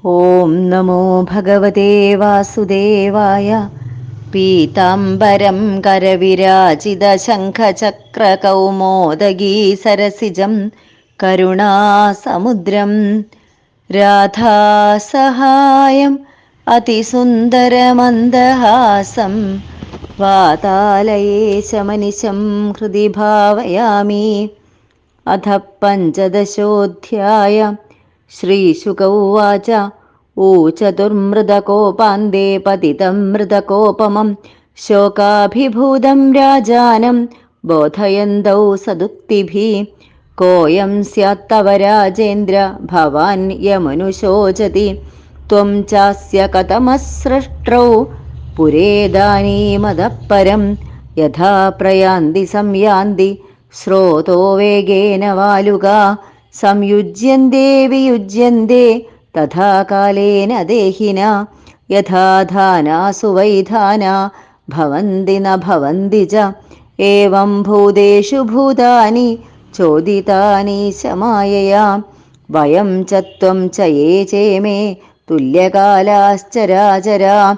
ഓം നമോ ഭഗവതേ വാസുദേവായ. പീതാംബരം കരവിരാജിതശംഖചക്രകൗമോദഗീ സരസിജം കരുണാസമുദ്രം രാധാസഹായം അതിസുന്ദരമന്ദഹാസം വാതാലയേശമനിശം ഹൃദി ഭാവയാമി. അഥ പഞ്ചദശോऽധ്യായ. ശ്രീശുക ഉവാച. ഊചതുർമൃതകോപാന്തേ പതിതം മൃതകോപമം ശോകാഭിഭൂതം രാജാനം ബോധയന്തൗ സദുക്തിഭിः. കോയം സ്യാത്തവ രാജേന്ദ്ര ഭവാൻ യമനുശോചതി ത്വം ചാസ്യ കഥമഃ സൃഷ്ടൗ പുരേദാനീമതഃ പരം. യഥാ പ്രയാന്തി സംയാന്തി സ്രോതോ വേഗേന വാലുകാ സംയുജ്യന്തെ വിയുജ്യന്തെ തഥാ കാലേന ദേഹിനാ. യഥാ ധാനാസു വൈധാനാ ഭവന്തി ന ഭവന്തി ച. ഏവം ഭൂതേഷു ഭൂതാനി ചോദിതാനി ച മായയാ. വയം ച ത്വം ച യേ ചേമേ തുല്യകാലാശ്ചരാചരാ.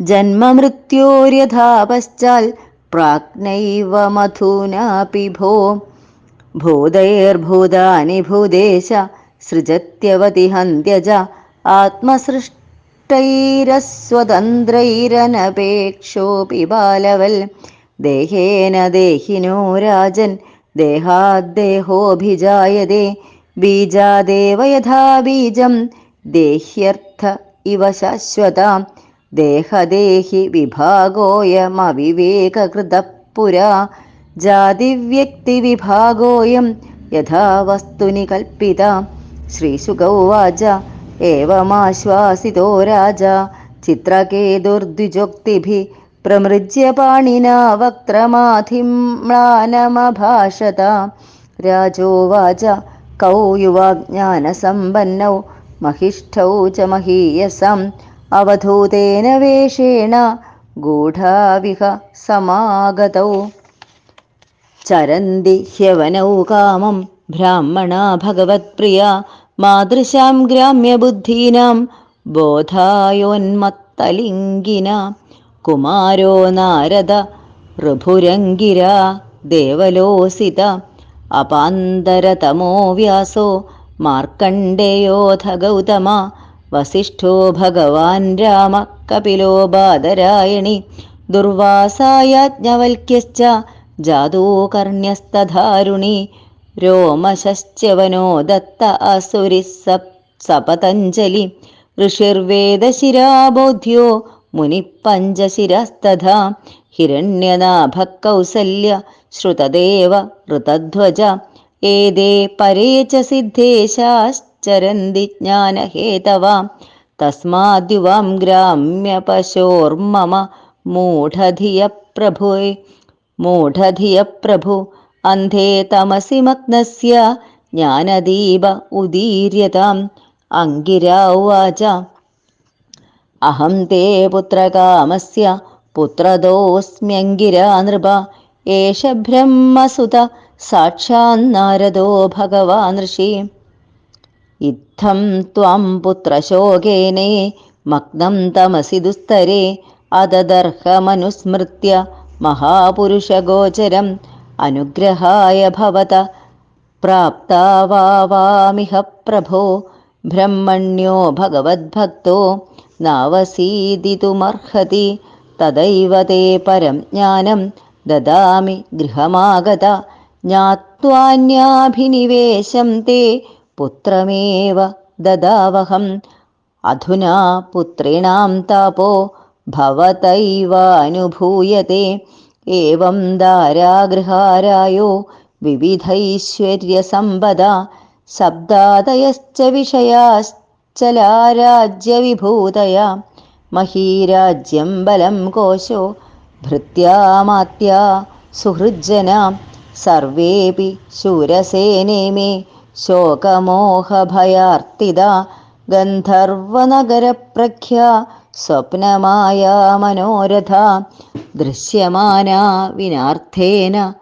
ജന്മമൃത്യോര്യഥാ പശ്ചാൽ പ്രാക്നൈവ മധുനാപി ഭോ. ഭൂതൈർഭൂതാനി ഭൂദേശ സൃജത്യവതി ഹന്ത്യജ. ആത്മസൃഷ്ടൈരസ്വതന്ത്രൈരനപേക്ഷോപി ബാലവൽ. ദേഹേന ദേഹിനോ രാജൻ ദേഹാദ്ദേഹോഭിജായതേ. ബീജാദേവ യഥാ ബീജം ദേഹ്യർത്ഥ ഇവ ശാശ്വതാം. ദേഹദേഹി വിഭാഗോയമവിവേകകൃതഃ പുരാ. ജാതിവ്യക്തിവിഭാഗോയം യഥാ വസ്തുനി കൽപ്പിതാ. ശ്രീശുക ഉവാച. ഏവമാശ്വാസിതോ രാജാ ചിത്രകേതുർദ്വിജോക്തിഭിः പ്രമൃജ്യ പാണിനാ വക്ത്രമാധിമ്ലാനമഭാഷത. രാജോവാച. കൗ യുവാജ്ഞാനസമ്പന്നൗ മഹിഷ്ഠൗ ച മഹീയസാം അവധൂതേന വേഷേണ ഗൂഢാവിഹ സമാഗതൗ. ചരന്തി ഹ്യവനൗ കാമം ബ്രാഹ്മണാ ഭഗവത്പ്രിയാ. മാതൃശാം ഗ്രാമ്യബുദ്ധീനാം ബോധായോന്മത്തലിംഗിനാ. കുമാരോ നാരദ ഋഭുരംഗിരാ ദേവലോസിത. അപാന്തരതമോ വ്യാസോ മാർക്കണ്ഡേയോऽഥ ഗൗതമ. വസിഷ്ഠോ ഭഗവാൻ രാമ കപിലോ ബാദരായണി. ദുർവാസായാജ്ഞവൽക്യശ്ച ജാതൂകർണ്യസ്തധാരുണി. രോമശശ്ച്യവനോ ദത്ത അസുരിഃ സപതഞ്ജലി. ഋഷിർവേദശിരാബോധ്യോ മുനിഃ പഞ്ചശിരസ്തഥാ. ഹിരണ്യനാഭഃ കൗസല്യ ശ്രുതദേവ ഋതധ്വജ. ഏതേ പരേ ച സിദ്ധേശാശ്ചരന്തി ജ്ഞാനഹേതവാ. തസ്മാദ്യുവാം ഗ്രാമ്യപശോർമമ മൂഢധിയ പ്രഭു. അന്ധേ തമസി മഗ്നസ്യ ജ്ഞാനദീപ ഉദീര്യതാം. അങ്കിരാ ഉവാച. അഹം തേ പുത്രകാമസ്യ പുത്രദോസ്മ്യങ്കിരാ നൃപ. ഏഷ ബ്രഹ്മസുത സാക്ഷാന്നാരദോ ഭഗവാൻ ഋഷി. ഇത്തം ത്വാം പുത്രശോകേനേ മഗ്നം തമസി ദുസ്തരേ. അതദർഹമനുസ്മൃത്യ മഹാപുരുഷഗോചരം. അനുഗ്രഹായ ഭവത പ്രാപ്താവാമിഹ പ്രഭോ. ബ്രഹ്മണ്യോ ഭഗവദ്ഭക്തോ നാവസീദിതുമർഹതി. തദൈവ തേ പരം ജ്ഞാനം ദദാമി ഗൃഹമാഗത. ജ്ഞാത്വാന്യാഭിനിവേശം തേ പുത്രമേവ ദദാവഹം. അധുനാ പുത്രിണാം താപോ ഭവതൈവാനുഭൂയത്തെ. ഏവം ദാരാഗൃഹാരായോ വിവിധൈശ്വര്യസമ്പദാ. ശബ്ദാദയശ്ച വിഷയാശ്ചലാരാജ്യവിഭൂതയാ. മഹീരാജ്യം ബലം കോശോ ഭൃത്യാമാത്യാ സുഹൃജ്ജനാ. സർവേപി ശൂരസേനേ മേ ശോകമോഹഭയാർത്തിതാ. ഗന്ധർവനഗരപ്രഖ്യാ സ്വപ്നമായാ മനോരഥ. ദൃശ്യമാനാ വിനാർത്ഥേന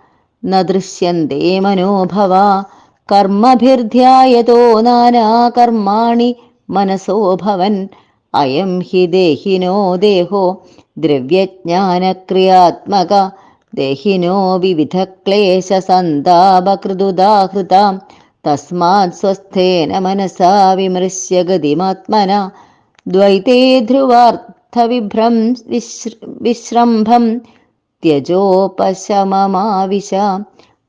ന ദൃശ്യന്തേ മനോഭവാ. കർമ്മഭിർധ്യായതോ നാനാകർമാണി മനസോ ഭവൻ. അയം ഹി ദേഹിനോ ദേഹോ ദ്രവ്യജ്ഞാനക്രിയാത്മക ദേഹിനോ വിവിധക്ലേശസന്താപകൃതുദാഹൃതാം. തസ്മാത് സ്വസ്ഥേന മനസാ വിമൃശ്യ ഗതിമാത്മന ദ്വൈതേ ധ്രുവാർത്ഥവിഭ്രം വിശ്രംഭം ത്യജോപശമമാവിശ.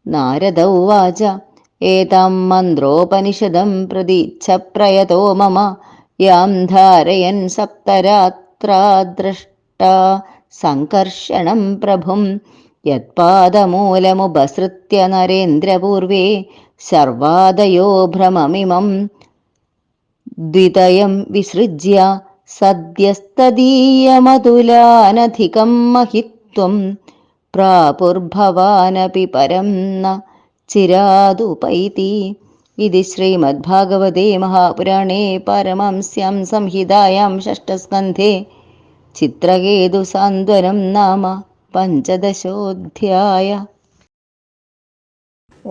നാരദ ഉവാച ഏതാം മന്ത്രോപനിഷദം പ്രതീച്ഛ പ്രയതോ മമ യാം ധാരയൻ സപ്തരാത്രാദ്രഷ്ടാ സംകർഷണം പ്രഭും. യത്പാദമൂലമുപസൃത്യ നരേന്ദ്രപൂർവേ സർവാദയോ ഭ്രമമിമം ദ്വിതയം വിസൃജ്യ സദ്യസ്തദീയമതുലാനധികം മഹിത്വം പ്രാപുർഭവാനപി പരം ന ചിരാതുപൈതി. ഇതി ശ്രീമദ്ഭാഗവതേ മഹാപുരാണേ പാരമഹംസ്യാം സംഹിതായാം ഷഷ്ഠസ്കന്ധേ ചിത്രകേതുസാന്ത്വനം നാമ പഞ്ചദശോऽധ്യായ.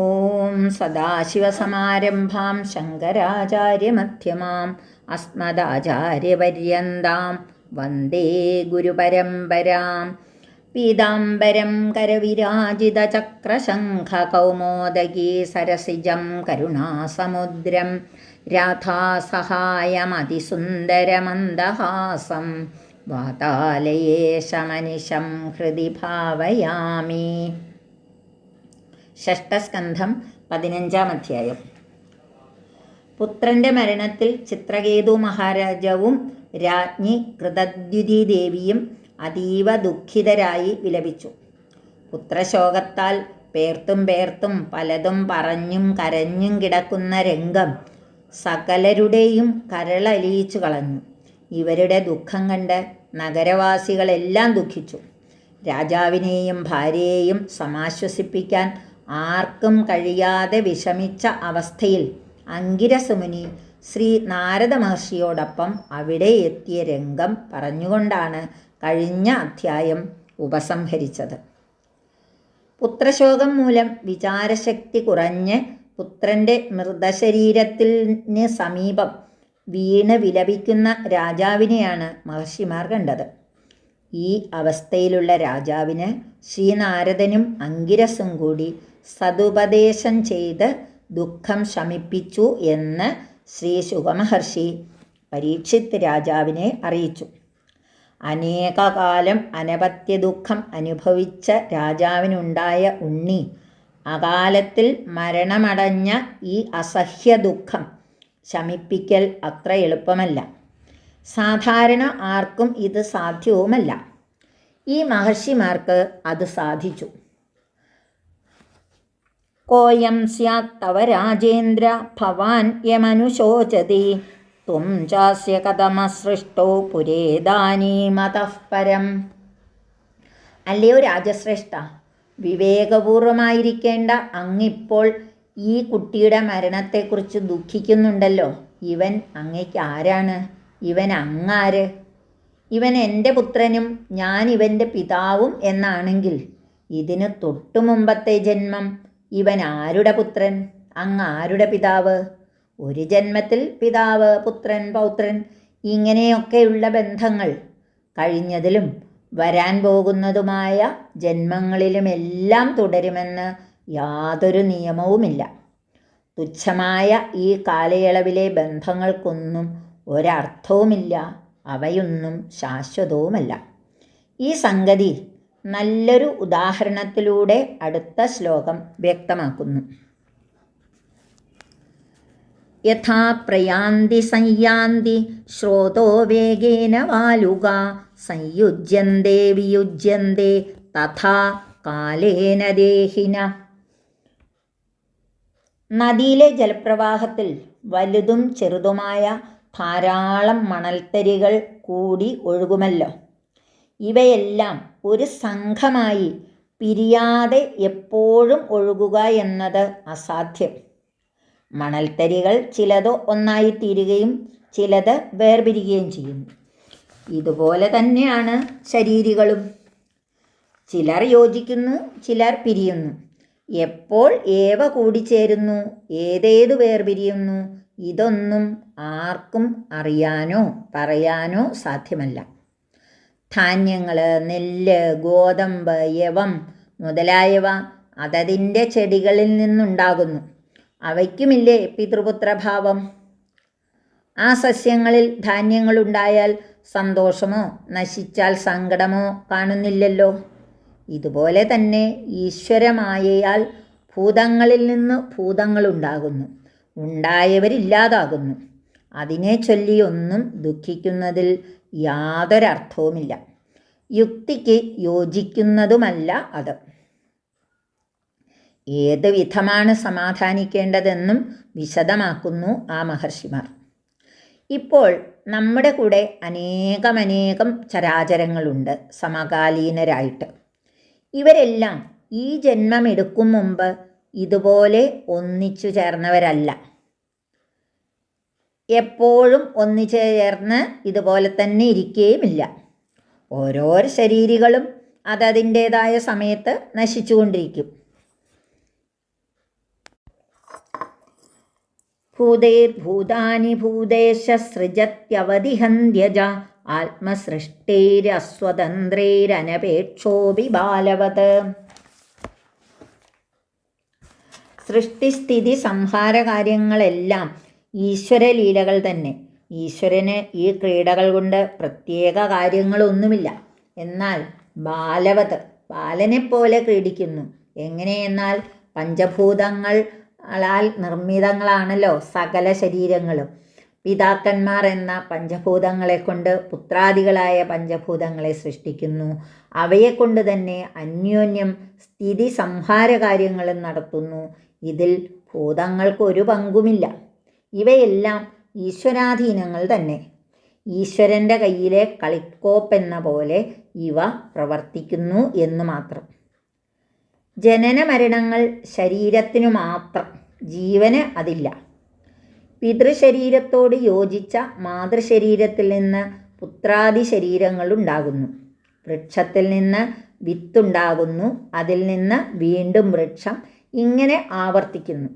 ഓം സദാശിവസമാരംഭാം ശങ്കരാചാര്യമധ്യമാം അസ്മദാചാര്യപര്യന്താം വന്ദേ ഗുരുപരമ്പരാം. പീതാംബരം കരവിരാജിതചക്രശംഖകൗമോദഗീ സരസിജം കരുണാസമുദ്രം രാധാസഹായമതിസുന്ദരമന്ദഹാസം വാതാലയേശമനിശം ഹൃദി ഭാവയാമി. ഷഷ്ഠസ്കന്ധം 15-ാം അധ്യായം. പുത്രന്റെ മരണത്തിൽ ചിത്രകേതു മഹാരാജാവും രാജ്ഞി കൃതദ്യുതി ദേവിയും അതീവ ദുഃഖിതരായി വിലപിച്ചു. പുത്രശോകത്താൽ പേർത്തും പേർത്തും പലതും പറഞ്ഞും കരഞ്ഞും കിടക്കുന്ന രംഗം സകലരുടെയും കരളലിയിച്ചു കളഞ്ഞു. ഇവരുടെ ദുഃഖം കണ്ട് നഗരവാസികളെല്ലാം ദുഃഖിച്ചു. രാജാവിനെയും ഭാര്യയെയും സമാശ്വസിപ്പിക്കാൻ ആർക്കും കഴിയാതെ വിഷമിച്ച അവസ്ഥയിൽ അങ്കിരസുമുനി ശ്രീ നാരദ മഹർഷിയോടൊപ്പം അവിടെ എത്തിയ രംഗം പറഞ്ഞുകൊണ്ടാണ് കഴിഞ്ഞ അധ്യായം ഉപസംഹരിച്ചത്. പുത്രശോകം മൂലം വിചാരശക്തി കുറഞ്ഞ് പുത്രൻ്റെ മൃതശരീരത്തിന് സമീപം വീണ് വിലപിക്കുന്ന രാജാവിനെയാണ് മഹർഷിമാർ കണ്ടത്. ഈ അവസ്ഥയിലുള്ള രാജാവിന് ശ്രീനാരദനും അങ്കിരസും കൂടി സതുപദേശം ചെയ്ത് ദുഃഖം ശമിപ്പിച്ചു എന്ന് ശ്രീ ശുകമഹർഷി പരീക്ഷിത് രാജാവിനെ അറിയിച്ചു. അനേകകാലം അനപത്യ ദുഃഖം അനുഭവിച്ച രാജാവിനുണ്ടായ ഉണ്ണി അകാലത്തിൽ മരണമടഞ്ഞ ഈ അസഹ്യ ദുഃഖം ശമിപ്പിക്കൽ അത്ര എളുപ്പമല്ല. സാധാരണ ആർക്കും ഇത് സാധ്യവുമല്ല. ഈ മഹർഷിമാർക്ക് അത് സാധിച്ചു. കോയം സ്യാത് തവ രാജേന്ദ്ര ഭവാൻ യമനുശോചതി ത്വം ചാസ്യ കഥമസൃഷ്ടോ പുരേദാനീമതഃ പരം. അല്ലയോ രാജശ്രേഷ്ഠ, വിവേകപൂർവമായിരിക്കേണ്ട അങ്ങിപ്പോൾ ഈ കുട്ടിയുടെ മരണത്തെക്കുറിച്ച് ദുഃഖിക്കുന്നുണ്ടല്ലോ. ഇവൻ അങ്ങയ്ക്ക് ആരാണ്? ഇവൻ അങ്ങാര്? ഇവൻ എൻ്റെ പുത്രനും ഞാൻ ഇവൻ്റെ പിതാവും എന്നാണെങ്കിൽ ഇതിന് തൊട്ടു മുമ്പത്തെ ജന്മം ഇവൻ ആരുടെ പുത്രൻ, അങ്ങ് ആരുടെ പിതാവ്? ഒരു ജന്മത്തിൽ പിതാവ്, പുത്രൻ, പൗത്രൻ ഇങ്ങനെയൊക്കെയുള്ള ബന്ധങ്ങൾ കഴിഞ്ഞതിലും വരാൻ പോകുന്നതുമായ ജന്മങ്ങളിലുമെല്ലാം തുടരുമെന്ന് യാതൊരു നിയമവുമില്ല. തുച്ഛമായ ഈ കാലയളവിലെ ബന്ധങ്ങൾക്കൊന്നും ഒരർത്ഥവുമില്ല, അവയൊന്നും ശാശ്വതവുമല്ല. ഈ സംഗതി നല്ലൊരു ഉദാഹരണത്തിലൂടെ അടുത്ത ശ്ലോകം വ്യക്തമാക്കുന്നു. യഥാ പ്രയാന്തി സംയാന്തി ശ്രോതോ വേഗേന വാലുക സംയുജ്യന്തേ വിയുജ്യന്തേ തഥാ കാലേന ദേഹിന. നദിയിലെ ജലപ്രവാഹത്തിൽ വലുതും ചെറുതുമായ ധാരാളം മണൽത്തരികൾ കൂടി ഒഴുകുമല്ലോ. ഇവയെല്ലാം ഒരു സംഘമായി പിരിയാതെ എപ്പോഴും ഒഴുകുക എന്നത് അസാധ്യം. മണൽത്തരികൾ ചിലത് ഒന്നായി തീരുകയും ചിലത് വേർപിരിയുകയും ചെയ്യുന്നു. ഇതുപോലെ തന്നെയാണ് ശരീരികളും. ചിലർ യോജിക്കുന്നു, ചിലർ പിരിയുന്നു. എപ്പോൾ ഏവ കൂടിച്ചേരുന്നു, ഏതേതു വേർപിരിയുന്നു ഇതൊന്നും ആർക്കും അറിയാനോ പറയാനോ സാധ്യമല്ല. ധാന്യങ്ങൾ, നെല്ല്, ഗോതമ്പ്, യവം മുതലായവ അതതിൻ്റെ ചെടികളിൽ നിന്നുണ്ടാകുന്നു. അവയ്ക്കുമില്ലേ പിതൃപുത്രഭാവം? ആ സസ്യങ്ങളിൽ ധാന്യങ്ങളുണ്ടായാൽ സന്തോഷമോ നശിച്ചാൽ സങ്കടമോ കാണുന്നില്ലല്ലോ. ഇതുപോലെ തന്നെ ഈശ്വരമായയാൽ ഭൂതങ്ങളിൽ നിന്ന് ഭൂതങ്ങളുണ്ടാകുന്നു, ഉണ്ടായവരില്ലാതാകുന്നു. അതിനെ ചൊല്ലിയൊന്നും ദുഃഖിക്കുന്നതിൽ യാതൊരർത്ഥവുമില്ല. യുക്തിക്ക് യോജിക്കുന്നതുമല്ല അത്. ഏത് വിധമാണ് സമാധാനിക്കേണ്ടതെന്നും വിശദമാക്കുന്നു ആ മഹർഷിമാർ. ഇപ്പോൾ നമ്മുടെ കൂടെ അനേകമനേകം ചരാചരങ്ങളുണ്ട് സമകാലീനരായിട്ട്. ഇവരെല്ലാം ഈ ജന്മമെടുക്കും മുമ്പ് ഇതുപോലെ ഒന്നിച്ചു ചേർന്നവരല്ല. എപ്പോഴും ഒന്നിച്ചു ചേർന്ന് ഇതുപോലെ തന്നെ ഇരിക്കുകയുമില്ല. ഓരോരോ ശരീരികളും അതതിൻ്റേതായ സമയത്ത് നശിച്ചുകൊണ്ടിരിക്കും. ഭൂതൈർഭൂതാനി ഭൂതേശ സൃജത്യവതിഹന്ത്യജ ആത്മസൃഷ്ടൈരസ്വതന്ത്രൈരനപേക്ഷോപി ബാലവത്. സൃഷ്ടിസ്ഥിതി സംഹാര കാര്യങ്ങളെല്ലാം ഈശ്വരലീലകൾ തന്നെ. ഈശ്വരന് ഈ ക്രീഡകൾ കൊണ്ട് പ്രത്യേക കാര്യങ്ങളൊന്നുമില്ല. എന്നാൽ ബാലവത്, ബാലനെപ്പോലെ ക്രീഡിക്കുന്നു. എങ്ങനെയെന്നാൽ പഞ്ചഭൂതങ്ങളാൽ നിർമ്മിതങ്ങളാണല്ലോ സകല ശരീരങ്ങളും. പിതാക്കന്മാർ എന്ന പഞ്ചഭൂതങ്ങളെ കൊണ്ട് പുത്രാദികളായ പഞ്ചഭൂതങ്ങളെ സൃഷ്ടിക്കുന്നു. അവയെക്കൊണ്ട് തന്നെ അന്യോന്യം സ്ഥിതി സംഹാര കാര്യങ്ങളും നടത്തുന്നു. ഇതിൽ ഭൂതങ്ങൾക്കൊരു പങ്കുമില്ല. ഇവയെല്ലാം ഈശ്വരാധീനങ്ങൾ തന്നെ. ഈശ്വരൻ്റെ കയ്യിലെ കളിക്കോപ്പെന്ന പോലെ ഇവ പ്രവർത്തിക്കുന്നു എന്ന് മാത്രം. ജനന മരണങ്ങൾ ശരീരത്തിനു മാത്രം, ജീവന് അതില്ല. പിതൃശരീരത്തോട് യോജിച്ച മാതൃശരീരത്തിൽ നിന്ന് പുത്രാദി ശരീരങ്ങളുണ്ടാകുന്നു. വൃക്ഷത്തിൽ നിന്ന് വിത്തുണ്ടാകുന്നു, അതിൽ നിന്ന് വീണ്ടും വൃക്ഷം, ഇങ്ങനെ ആവർത്തിക്കുന്നു.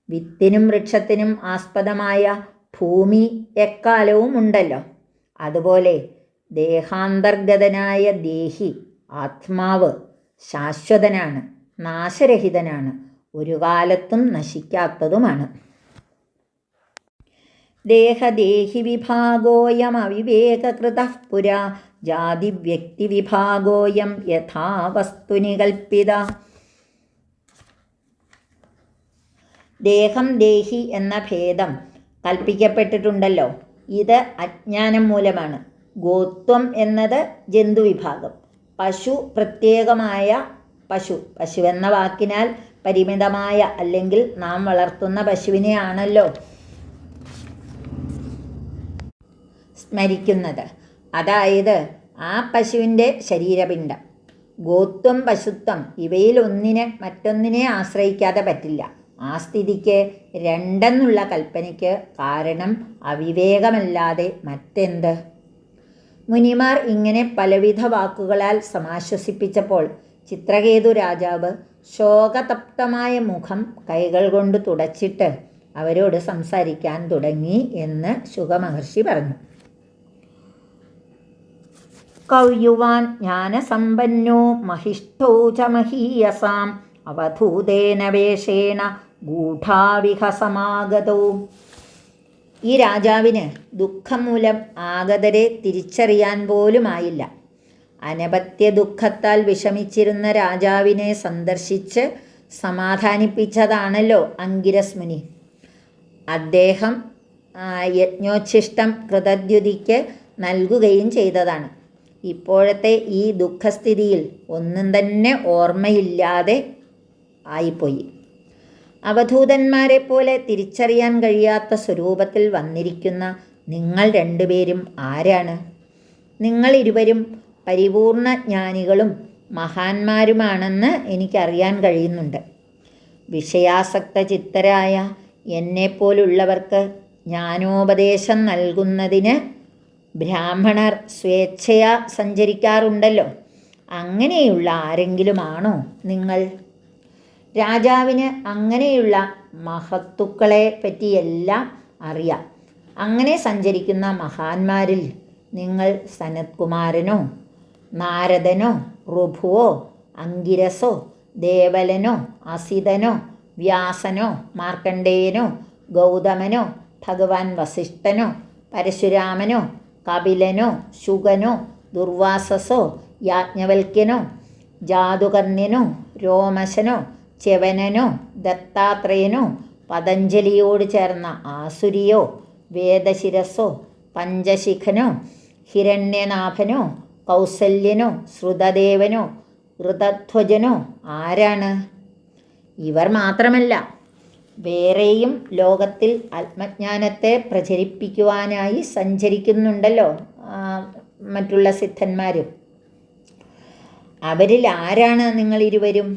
വിത്തിനും വൃക്ഷത്തിനും ആസ്പദമായ ഭൂമി എക്കാലവും ഉണ്ടല്ലോ. അതുപോലെ ദേഹാന്തർഗതനായ ദേഹി, ആത്മാവ് ശാശ്വതനാണ്, നാശരഹിതനാണ്, ഒരു കാലത്തും നശിക്കാത്തതുമാണ്. ദേഹദേഹി വിഭാഗോയം അവിവേകകൃതഃ പുരാ ജാതിവ്യക്തി വിഭാഗോയം യഥാ വസ്തുനി കൽപ്പിത. ദേഹം ദേഹി എന്ന ഭേദം കൽപ്പിക്കപ്പെട്ടിട്ടുണ്ടല്ലോ. ഇത് അജ്ഞാനം മൂലമാണ്. ഗോത്വം എന്നത് ജന്തുവിഭാഗം. പശു പ്രത്യേകമായ പശു. പശു എന്ന വാക്കിനാൽ പരിമിതമായ അല്ലെങ്കിൽ നാം വളർത്തുന്ന പശുവിനെയാണല്ലോ സ്മരിക്കുന്നത്. അതായത് ആ പശുവിൻ്റെ ശരീരപിണ്ഡം. ഗോത്വം, പശുത്വം ഇവയിൽ ഒന്നിനെ മറ്റൊന്നിനെ ആശ്രയിക്കാതെ പറ്റില്ല. ആ സ്ഥിതിക്ക് രണ്ടെന്നുള്ള കൽപ്പനയ്ക്ക് കാരണം അവിവേകമല്ലാതെ മറ്റെന്ത്? മുനിമാർ ഇങ്ങനെ പലവിധ വാക്കുകളാൽ സമാശ്വസിപ്പിച്ചപ്പോൾ ചിത്രകേതു രാജാവ് ശോകതപ്തമായ മുഖം കൈകൾ കൊണ്ട് തുടച്ചിട്ട് അവരോട് സംസാരിക്കാൻ തുടങ്ങി എന്ന് ശുകമഹർഷി പറഞ്ഞു. കൗയുവാൻ ജ്ഞാനസമ്പന്നോ മഹിഷ്ഠോ ച മഹീയസാം അവധൂതേന വേഷേണ ഗൂഢാവിഹസമാഗതോ. ഈ രാജാവിന് ദുഃഖം മൂലം ആഗതരെ തിരിച്ചറിയാൻ പോലുമായില്ല. അനപത്യ ദുഃഖത്താൽ വിഷമിച്ചിരുന്ന രാജാവിനെ സന്ദർശിച്ച് സമാധാനിപ്പിച്ചതാണല്ലോ അങ്കിരസ് മുനി. അദ്ദേഹം യജ്ഞോച്ഛിഷ്ടം കൃതദ്യുതിക്ക് നൽകുകയും ചെയ്തതാണ്. ഇപ്പോഴത്തെ ഈ ദുഃഖസ്ഥിതിയിൽ ഒന്നും തന്നെ ഓർമ്മയില്ലാതെ ആയിപ്പോയി. അവധൂതന്മാരെ പോലെ തിരിച്ചറിയാൻ കഴിയാത്ത സ്വരൂപത്തിൽ വന്നിരിക്കുന്ന നിങ്ങൾ രണ്ടുപേരും ആരാണ്? നിങ്ങൾ ഇരുവരും പരിപൂർണ ജ്ഞാനികളും മഹാന്മാരുമാണെന്ന് എനിക്കറിയാൻ കഴിയുന്നുണ്ട്. വിഷയാസക്ത ചിത്തരായ എന്നെപ്പോലുള്ളവർക്ക് ജ്ഞാനോപദേശം നൽകുന്നതിന് ബ്രാഹ്മണർ സ്വേച്ഛയാ സഞ്ചരിക്കാറുണ്ടല്ലോ. അങ്ങനെയുള്ള ആരെങ്കിലുമാണോ നിങ്ങൾ? രാജാവിന് അങ്ങനെയുള്ള മഹത്തുക്കളെ പറ്റിയെല്ലാം അറിയാം. അങ്ങനെ സഞ്ചരിക്കുന്ന മഹാന്മാരിൽ നിങ്ങൾ സനത്കുമാരനോ നാരദനോ ഋഭുവോ അങ്കിരസോ ദേവലനോ അസിതനോ വ്യാസനോ മാർക്കണ്ഡേയനോ ഗൗതമനോ ഭഗവാൻ വസിഷ്ഠനോ പരശുരാമനോ കപിലനോ ശുകനോ ദുർവാസസോ യാജ്ഞവൽക്യനോ ജാതുകർണ്യനോ രോമശനോ ച്യവനനോ ദത്താത്രേയനോ പതഞ്ജലിയോട് ചേർന്ന ആസുരിയോ വേദശിരസോ പഞ്ചശിഖനോ ഹിരണ്യനാഭനോ കൗസല്യനോ ശ്രുതദേവനോ ഋതധ്വജനോ ആരാണ്? ഇവർ മാത്രമല്ല, വേറെയും ലോകത്തിൽ ആത്മജ്ഞാനത്തെ പ്രചരിപ്പിക്കുവാനായി സഞ്ചരിക്കുന്നുണ്ടല്ലോ മറ്റുള്ള സിദ്ധന്മാരും. അവരിൽ ആരാണ് നിങ്ങളിരുവരും?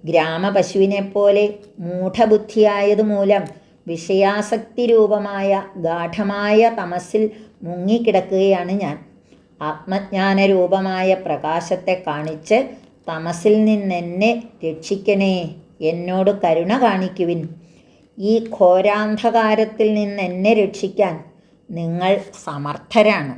ഗ്രാമപശുവിനെപ്പോലെ മൂഢബുദ്ധിയായതുമൂലം വിഷയാസക്തി രൂപമായ ഗാഠമായ തമസിൽ മുങ്ങിക്കിടക്കുകയാണ് ഞാൻ. ആത്മജ്ഞാനരൂപമായ പ്രകാശത്തെ കാണിച്ച് തമസിൽ നിന്നെന്നെ രക്ഷിക്കണേ, എന്നോട് കരുണ കാണിക്കുവിൻ. ഈ ഘോരാന്ധകാരത്തിൽ നിന്നെന്നെ രക്ഷിക്കാൻ നിങ്ങൾ സമർത്ഥരാണ്.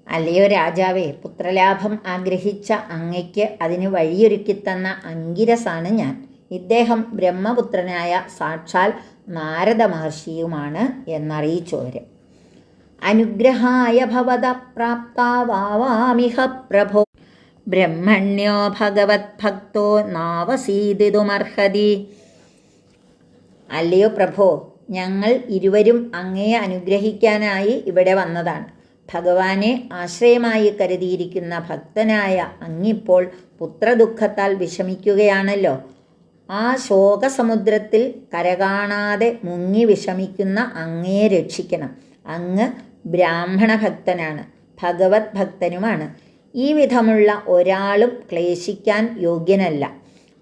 അല്ലയോ രാജാവേ, പുത്രലാഭം ആഗ്രഹിച്ച അങ്ങയ്ക്ക് അതിന് വഴിയൊരുക്കിത്തന്ന അങ്കിരസാണ് ഞാൻ. ഇദ്ദേഹം ബ്രഹ്മപുത്രനായ സാക്ഷാൽ നാരദ മഹർഷിയുമാണ് എന്നറിയിച്ചോര്. അനുഗ്രഹായ ഭവത പ്രാപ്താവാമിഹ പ്രഭോ ബ്രഹ്മണ്യോ ഭഗവത് ഭക്തോ നാവസീതിതുമർഹതി. അല്ലയോ പ്രഭോ, ഞങ്ങൾ ഇരുവരും അങ്ങയെ അനുഗ്രഹിക്കാനായി ഇവിടെ വന്നതാണ്. ഭഗവാനെ ആശ്രയമായി കരുതിയിരിക്കുന്ന ഭക്തനായ അങ്ങിപ്പോൾ പുത്രദുഃഖത്താൽ വിഷമിക്കുകയാണല്ലോ. ആ ശോകസമുദ്രത്തിൽ കരകാണാതെ മുങ്ങി വിഷമിക്കുന്ന അങ്ങയെ രക്ഷിക്കണം. അങ്ങ് ബ്രാഹ്മണ ഭക്തനാണ്, ഭഗവത് ഭക്തനുമാണ്. ഈ വിധമുള്ള ഒരാളും ക്ലേശിക്കാൻ യോഗ്യനല്ല.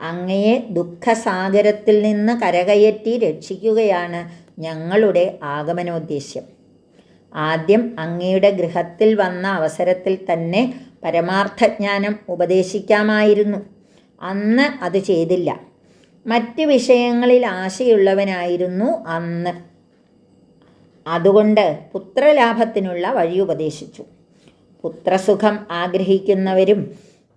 അങ്ങയെ ദുഃഖസാഗരത്തിൽ നിന്ന് കരകയറ്റി രക്ഷിക്കുകയാണ് ഞങ്ങളുടെ ആഗമനോദ്ദേശ്യം. ആദ്യം അങ്ങയുടെ ഗൃഹത്തിൽ വന്ന അവസരത്തിൽ തന്നെ പരമാർത്ഥജ്ഞാനം ഉപദേശിക്കാമായിരുന്നു. അന്ന് അത് ചെയ്തില്ല. മറ്റ് വിഷയങ്ങളിൽ ആശയുള്ളവനായിരുന്നു അന്ന്. അതുകൊണ്ട് പുത്രലാഭത്തിനുള്ള വഴി ഉപദേശിച്ചു. പുത്രസുഖം ആഗ്രഹിക്കുന്നവരും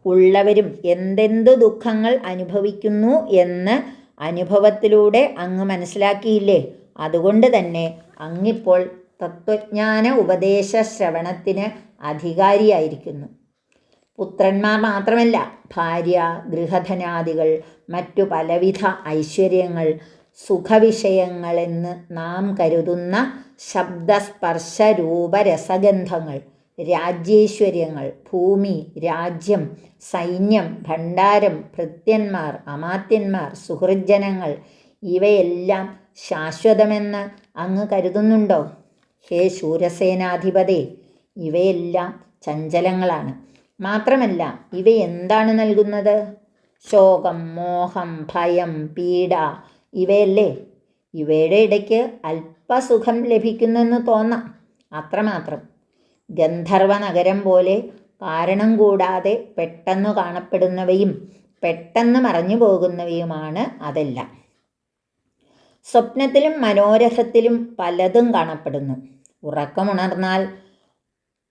ഉള്ളവരും എന്തെന്തു ദുഃഖങ്ങൾ അനുഭവിക്കുന്നു എന്ന് അനുഭവത്തിലൂടെ അങ്ങ് മനസ്സിലാക്കിയില്ലേ? അതുകൊണ്ട് തന്നെ അങ്ങിപ്പോൾ തത്വജ്ഞാന ഉപദേശ ശ്രവണത്തിന് അധികാരിയായിരിക്കുന്നു. പുത്രന്മാർ മാത്രമല്ല, ഭാര്യ, ഗൃഹധനാദികൾ, മറ്റു പലവിധ ഐശ്വര്യങ്ങൾ, സുഖവിഷയങ്ങളെന്ന് നാം കരുതുന്ന ശബ്ദസ്പർശ രൂപരസഗന്ധങ്ങൾ, രാജ്യേശ്വര്യങ്ങൾ, ഭൂമി, രാജ്യം, സൈന്യം, ഭണ്ഡാരം, ഭൃത്യന്മാർ, അമാത്യന്മാർ, സുഹൃജ്ജനങ്ങൾ ഇവയെല്ലാം ശാശ്വതമെന്ന് അങ്ങ് കരുതുന്നുണ്ടോ? ഹേ ശൂരസേനാധിപതേ, ഇവയെല്ലാം ചഞ്ചലങ്ങളാണ്. മാത്രമല്ല ഇവയെന്താണ് നൽകുന്നത്? ശോകം, മോഹം, ഭയം, പീഡ ഇവയല്ലേ? ഇവയുടെ ഇടയ്ക്ക് അല്പസുഖം ലഭിക്കുന്നെന്ന് തോന്നാം, അത്രമാത്രം. ഗന്ധർവ നഗരം പോലെ കാരണം കൂടാതെ പെട്ടെന്ന് കാണപ്പെടുന്നവയും പെട്ടെന്ന് മറഞ്ഞു പോകുന്നവയുമാണ് അതെല്ലാം. സ്വപ്നത്തിലും മനോരഥത്തിലും പലതും കാണപ്പെടുന്നു. ഉറക്കമുണർന്നാൽ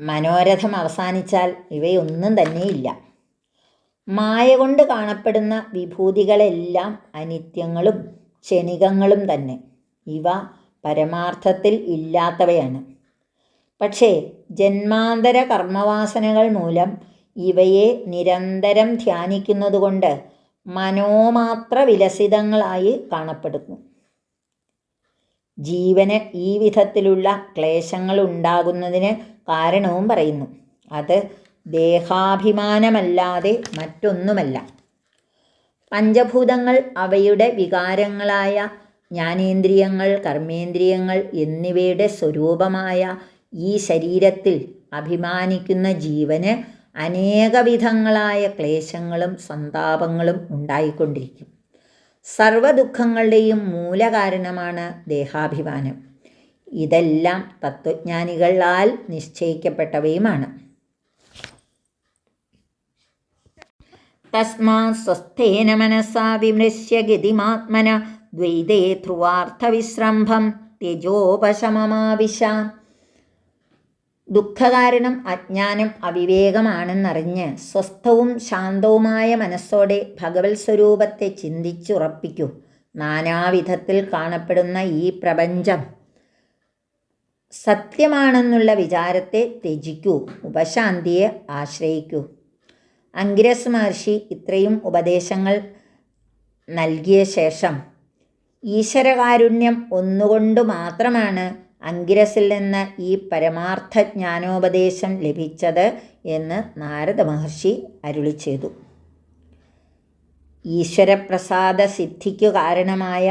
മനോരഥം അവസാനിച്ചാൽ ഇവയൊന്നും തന്നെയില്ല. മായ കൊണ്ട് കാണപ്പെടുന്ന വിഭൂതികളെല്ലാം അനിത്യങ്ങളും ക്ഷണികങ്ങളും തന്നെ. ഇവ പരമാർത്ഥത്തിൽ ഇല്ലാത്തവയാണ്. പക്ഷേ ജന്മാന്തര കർമ്മവാസനകൾ മൂലം ഇവയെ നിരന്തരം ധ്യാനിക്കുന്നതുകൊണ്ട് മനോമാത്ര വിലസിതങ്ങളായി കാണപ്പെടുന്നു. ജീവന് ഈ വിധത്തിലുള്ള ക്ലേശങ്ങൾ ഉണ്ടാകുന്നതിന് കാരണവും പറയുന്നു. അത് ദേഹാഭിമാനമല്ലാതെ മറ്റൊന്നുമല്ല. പഞ്ചഭൂതങ്ങൾ അവയുടെ വികാരങ്ങളായ ജ്ഞാനേന്ദ്രിയങ്ങൾ, കർമ്മേന്ദ്രിയങ്ങൾ എന്നിവയുടെ സ്വരൂപമായ ഈ ശരീരത്തിൽ അഭിമാനിക്കുന്ന ജീവന് അനേകവിധങ്ങളായ ക്ലേശങ്ങളും സന്താപങ്ങളും ഉണ്ടായിക്കൊണ്ടിരിക്കും. സർവദുഃഖങ്ങളുടെയും മൂലകാരണമാണ് ദേഹാഭിമാനം. ഇതെല്ലാം തത്വജ്ഞാനികളാൽ നിശ്ചയിക്കപ്പെട്ടവയുമാണ്. തസ്മാ സ്വസ്ഥേന മനസാ വിമൃശ്യ ഗതിമാത്മന ദ്വൈതേ ധ്രുവാർത്ഥവിശ്രംഭം ത്യജോപശമമാവിശ. ദുഃഖകാരണം അജ്ഞാനം അവിവേകമാണെന്നറിഞ്ഞ് സ്വസ്ഥവും ശാന്തവുമായ മനസ്സോടെ ഭഗവത് സ്വരൂപത്തെ ചിന്തിച്ചുറപ്പിക്കൂ. നാനാവിധത്തിൽ കാണപ്പെടുന്ന ഈ പ്രപഞ്ചം സത്യമാണെന്നുള്ള വിചാരത്തെ ത്യജിക്കൂ. ഉപശാന്തിയെ ആശ്രയിക്കൂ. അംഗിരസ് മഹർഷി ഇത്രയും ഉപദേശങ്ങൾ നൽകിയ ശേഷം ഈശ്വരകാരുണ്യം ഒന്നുകൊണ്ട് മാത്രമാണ് അംഗിരസിൽ നിന്ന് ഈ പരമാർത്ഥ ജ്ഞാനോപദേശം ലഭിച്ചത് എന്ന് നാരദ മഹർഷി അരുളി ചെയ്തു. ഈശ്വരപ്രസാദ സിദ്ധിക്കു കാരണമായ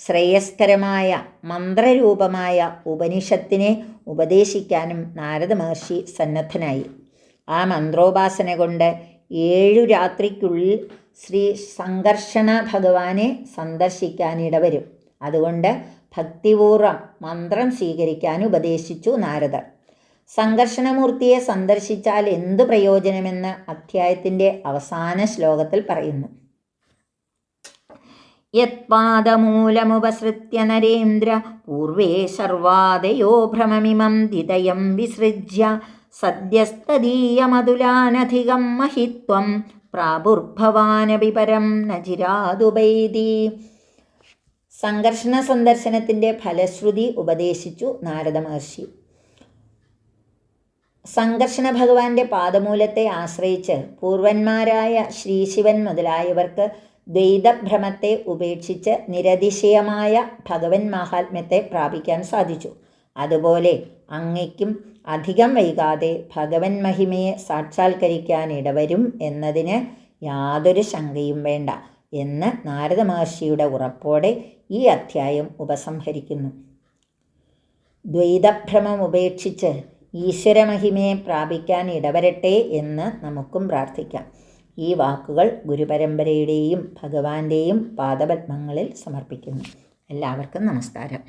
ശ്രേയസ്കരമായ മന്ത്രരൂപമായ ഉപനിഷത്തിനെ ഉപദേശിക്കാനും നാരദ മഹർഷി സന്നദ്ധനായി. ആ മന്ത്രോപാസന കൊണ്ട് 7 രാത്രിക്കുള്ളിൽ ശ്രീ സംഘർഷണ ഭഗവാനെ സന്ദർശിക്കാനിടവരും. അതുകൊണ്ട് ഭക്തിപൂർവം മന്ത്രം സ്വീകരിക്കാൻ ഉപദേശിച്ചു നാരദർ. സംഘർഷണമൂർത്തിയെ സന്ദർശിച്ചാൽ എന്തു പ്രയോജനമെന്ന് അധ്യായത്തിൻ്റെ അവസാന ശ്ലോകത്തിൽ പറയുന്നു. യത്പാദമൂലമുപസൃത്യ നരേന്ദ്ര പൂർവേ സർവാദയോ ഭ്രമമിമം ദിതയം വിസൃജ്യ സദ്യസ്തദീയമതുലാനധികം മഹിത്വം പ്രാപുർഭവാനപി പരം നചിരാതുപൈതി. സംഘർഷണ സന്ദർശനത്തിൻ്റെ ഫലശ്രുതി ഉപദേശിച്ചു നാരദ മഹർഷി. സംഘർഷണ ഭഗവാന്റെ പാദമൂലത്തെ ആശ്രയിച്ച് പൂർവന്മാരായ ശ്രീശിവൻ മുതലായവർക്ക് ദ്വൈതഭ്രമത്തെ ഉപേക്ഷിച്ച് നിരതിശയമായ ഭഗവൻ മാഹാത്മ്യത്തെ പ്രാപിക്കാൻ സാധിച്ചു. അതുപോലെ അങ്ങയ്ക്കും അധികം വൈകാതെ ഭഗവൻ മഹിമയെ സാക്ഷാത്കരിക്കാനിടവരും എന്നതിന് യാതൊരു ശങ്കയും വേണ്ട എന്ന് നാരദ മഹർഷിയുടെ ഉറപ്പോടെ ഈ അധ്യായം ഉപസംഹരിക്കുന്നു. ദ്വൈതഭ്രമം ഉപേക്ഷിച്ച് ഈശ്വരമഹിമയെ പ്രാപിക്കാൻ ഇടവരട്ടെ എന്ന് നമുക്കും പ്രാർത്ഥിക്കാം. ഈ വാക്കുകൾ ഗുരുപരമ്പരയുടെയും ഭഗവാന്റെയും പാദപത്മങ്ങളിൽ സമർപ്പിക്കുന്നു. എല്ലാവർക്കും നമസ്കാരം.